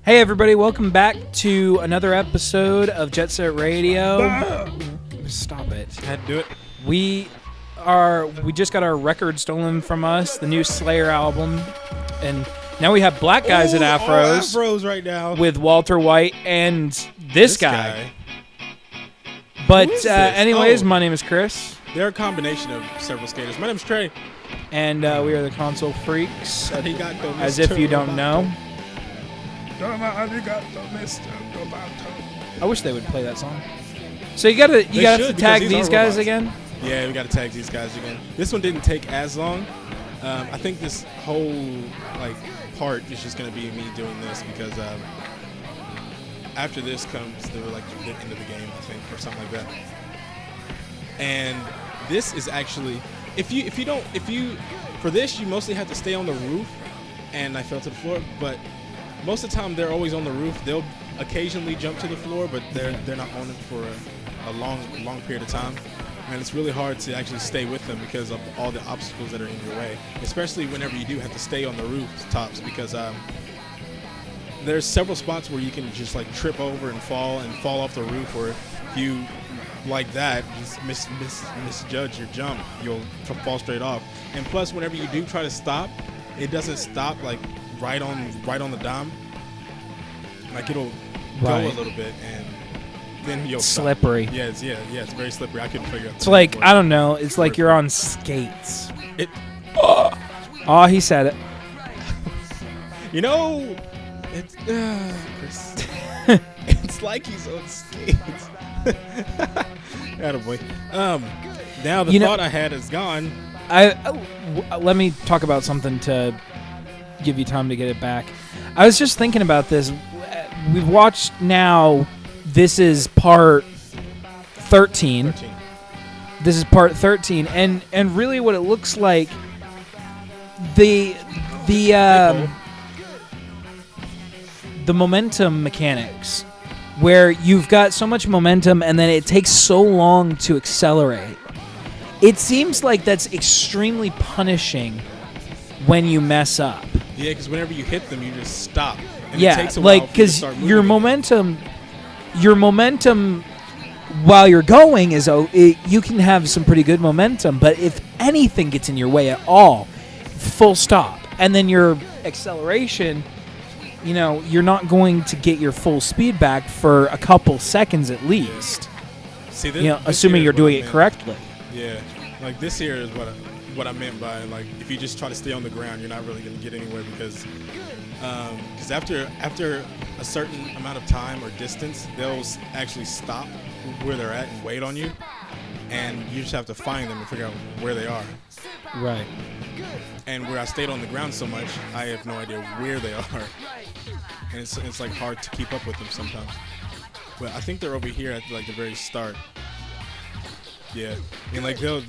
Hey everybody, welcome back to another episode of JetSetRadio. Stop it. Had to do it. We just got our record stolen from us, the new Slayer album, and now we have Black Guys at Afros. All Afros right now. With Walter White and this guy. But anyways, my name is Chris. They're a combination of several skaters. My name's Trey. And we are the Console Freaks, as if you don't know. I wish they would play that song. So you gotta tag these guys again? Yeah, we gotta tag these guys again. This one didn't take as long. I think this whole part is just gonna be me doing this because after this comes the end of the game, I think, or something like that. And this is actually for this you mostly have to stay on the roof, and I fell to the floor, but most of the time they're always on the roof. They'll occasionally jump to the floor, but they're not on it for a long period of time. And it's really hard to actually stay with them because of all the obstacles that are in your way, especially whenever you do have to stay on the rooftops, because there's several spots where you can just trip over and fall off the roof, or if you like that, just misjudge your jump, you'll fall straight off. And plus, whenever you do try to stop, it doesn't stop right on the dime. It'll go a little bit, and then you'll slippery. Stop. Yeah, it's very slippery. I couldn't figure out. It's I don't know. It's like you're on skates. Oh, he said it. It's Chris. It's like he's on skates. Attaboy. Now the thought I had is gone. Let me talk about something to give you time to get it back. I was just thinking about this. We've watched now. This is part 13. This is part 13, and really, what it looks like, the momentum mechanics, where you've got so much momentum, and then it takes so long to accelerate. It seems like that's extremely punishing when you mess up. Yeah, because whenever you hit them, you just stop. And yeah, it takes a while because your momentum while you're going you can have some pretty good momentum, but if anything gets in your way at all, full stop. And then your acceleration, you're not going to get your full speed back for a couple seconds at least. See, this assuming you're doing it correctly. Yeah, this here is what I meant by if you just try to stay on the ground, you're not really going to get anywhere, because after a certain amount of time or distance, they'll actually stop where they're at and wait on you, and you just have to find them and figure out where they are. Right. And where I stayed on the ground so much, I have no idea where they are, and it's hard to keep up with them sometimes. But I think they're over here at the very start. Yeah, and they'll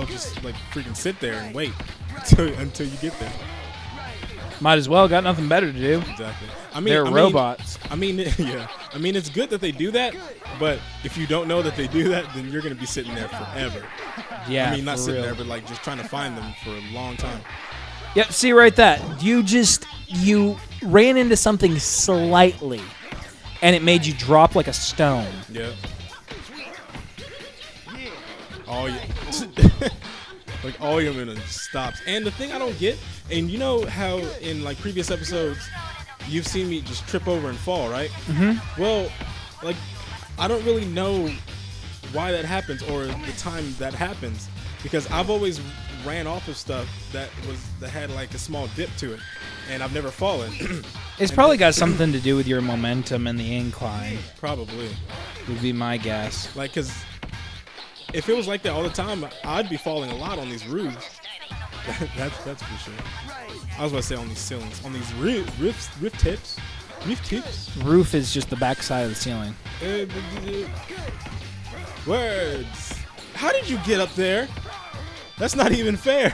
just freaking sit there and wait until you get there. Might as well, got nothing better to do. Exactly. They're robots. Yeah. It's good that they do that, but if you don't know that they do that, then you're gonna be sitting there forever. Yeah. Not sitting there, but just trying to find them for a long time. Yep. See right that you ran into something slightly, and it made you drop like a stone. Yeah. Oh yeah. All your movement stops. And the thing I don't get, and you know how in previous episodes you've seen me just trip over and fall, right? Mm-hmm. Well, I don't really know why that happens or the time that happens, because I've always ran off of stuff that had a small dip to it, and I've never fallen. It's probably got something to do with your momentum and the incline. Probably. Would be my guess. Because if it was like that all the time, I'd be falling a lot on these roofs. That's for sure. I was about to say on these ceilings, on these roof tips. Roof is just the backside of the ceiling. Words. How did you get up there? That's not even fair.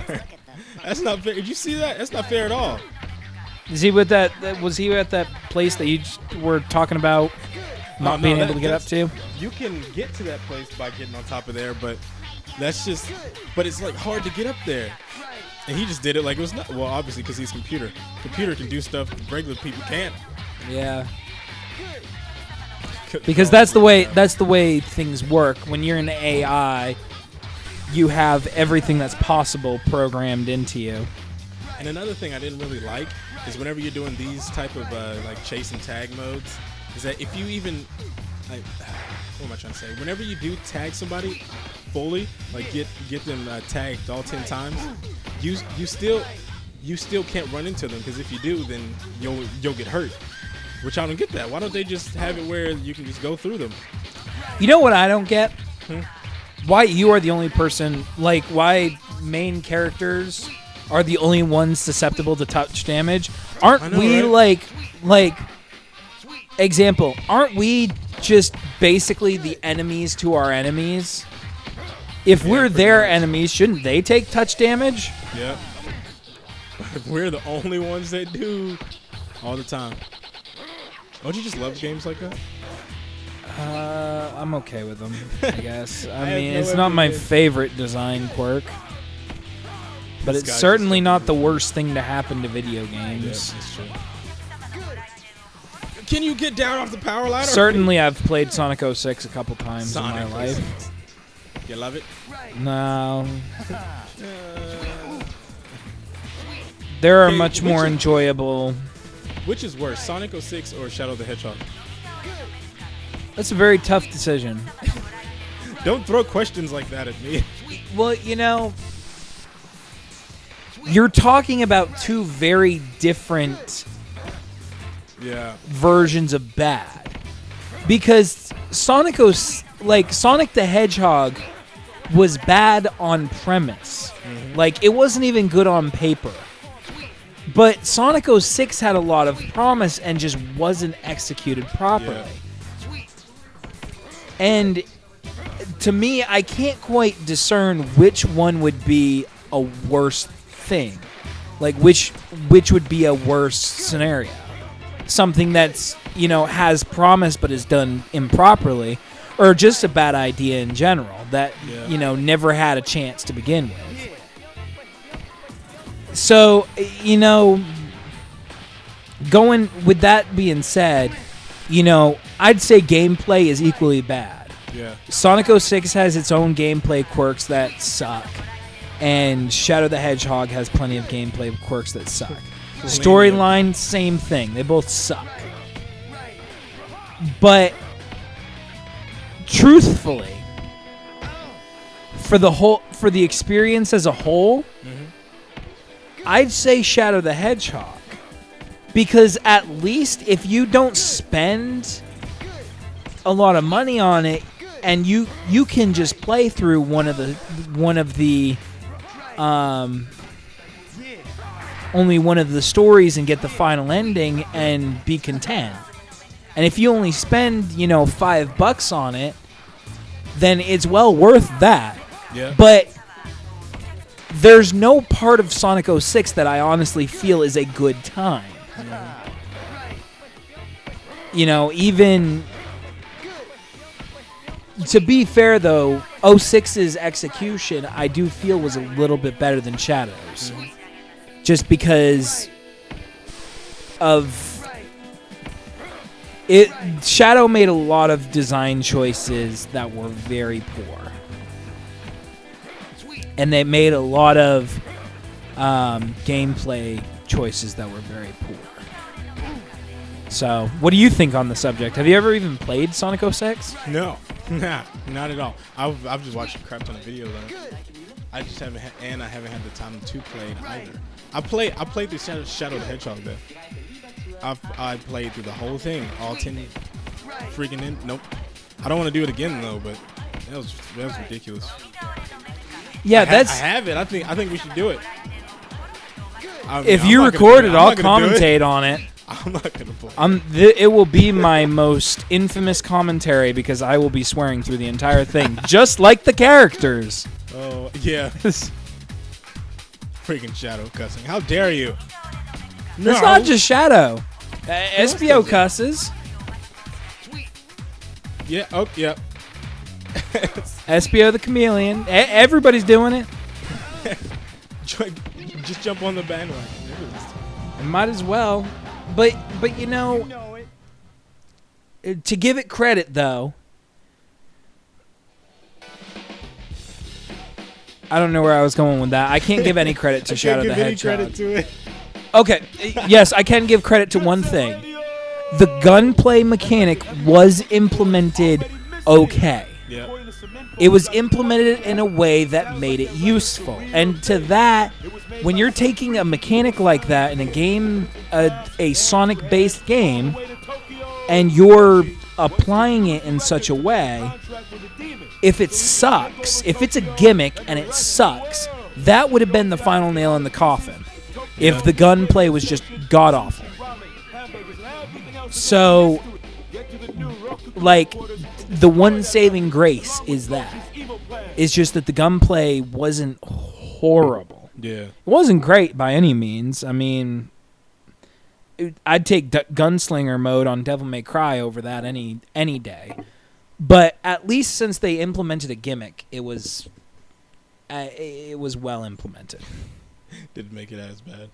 That's not fair. Did you see that? That's not fair at all. Is he with that? Was he at that place that you were talking about? Not being able to get up to? You can get to that place by getting on top of there, but it's hard to get up there. And he just did it like it was not. Well, obviously because he's computer. Computer can do stuff regular people can't. Yeah. Because that's the way things work. When you're an AI, you have everything that's possible programmed into you. And another thing I didn't really like is whenever you're doing these type of like chase and tag modes, is that if you even like, what am I trying to say? Whenever you do tag somebody fully, like get them tagged all 10 times, you still can't run into them, because if you do, then you'll get hurt. Which I don't get that. Why don't they just have it where you can just go through them? You know what I don't get? Why you are the only person, like why main characters are the only ones susceptible to touch damage? Aren't we right? like example, aren't we just basically the enemies to our enemies? If we're their enemies, shouldn't they take touch damage? Yeah. We're the only ones that do all the time. Don't you just love games like that? I'm okay with them, I guess. I mean, it's not my favorite design quirk, but it's certainly not the worst thing to happen to video games. Yeah, that's true. Can you get down off the power ladder? Certainly, I've played Sonic 06 a couple times in my life. You love it? No. There are much more enjoyable... Which is worse, Sonic 06 or Shadow the Hedgehog? That's a very tough decision. Don't throw questions like that at me. Well, you know, you're talking about two very different versions of bad. Because Sonic the Hedgehog was bad on premise. Mm-hmm. Like, it wasn't even good on paper. But Sonic 06 had a lot of promise and just wasn't executed properly. Yeah. And to me, I can't quite discern which one would be a worse thing. Like, which would be a worse scenario. Something that's, you know, has promise but is done improperly. Or just a bad idea in general that, you know, never had a chance to begin with. So, you know, going with that being said, you know, I'd say gameplay is equally bad. Yeah. Sonic 06 has its own gameplay quirks that suck, and Shadow the Hedgehog has plenty of gameplay quirks that suck. Storyline, same thing. They both suck. But truthfully, for the experience as a whole, I'd say Shadow the Hedgehog, because at least if you don't spend a lot of money on it, and you can just play through one of the only one of the stories and get the final ending and be content. And if you only spend, you know, $5 on it, then it's well worth that. Yeah. But there's no part of Sonic 06 that I honestly feel is a good time. You know, even... To be fair, though, 06's execution, I do feel was a little bit better than Shadow's. Just because of... Shadow made a lot of design choices that were very poor. And they made a lot of gameplay choices that were very poor. So, what do you think on the subject? Have you ever even played Sonic 06? No, not at all. I've just watched a crap ton of videos on it. I just haven't had the time to play it either. I played through Shadow the Hedgehog though. I played through the whole thing, all 10 freaking nope. I don't want to do it again though, but that was ridiculous. Yeah, I have it. I think we should do it. If you record it, I'll commentate on it. I'm not gonna play. It will be my most infamous commentary because I will be swearing through the entire thing, just like the characters. Oh yeah. Freaking Shadow cussing! How dare you? No. It's not just Shadow. SPO cusses. Yeah. Oh, yeah. SPO the Chameleon. Everybody's doing it. Just jump on the bandwagon. Might as well. But you know, to give it credit, though, I don't know where I was going with that. I can't give any credit to Shadow the Hedgehog. Credit to it. Okay, yes, I can give credit to one thing. The gunplay mechanic was implemented okay. Yeah. It was implemented in a way that made it useful. And to that, when you're taking a mechanic like that in a game, a Sonic-based game, and you're applying it in such a way, if it sucks, if it's a gimmick and it sucks, that would have been the final nail in the coffin. If the gunplay was just god-awful. So, like, the one saving grace is that. It's just that the gunplay wasn't horrible. Yeah. It wasn't great by any means. I mean, I'd take Gunslinger mode on Devil May Cry over that any day. But at least since they implemented a gimmick, it was well implemented. Didn't make it as bad.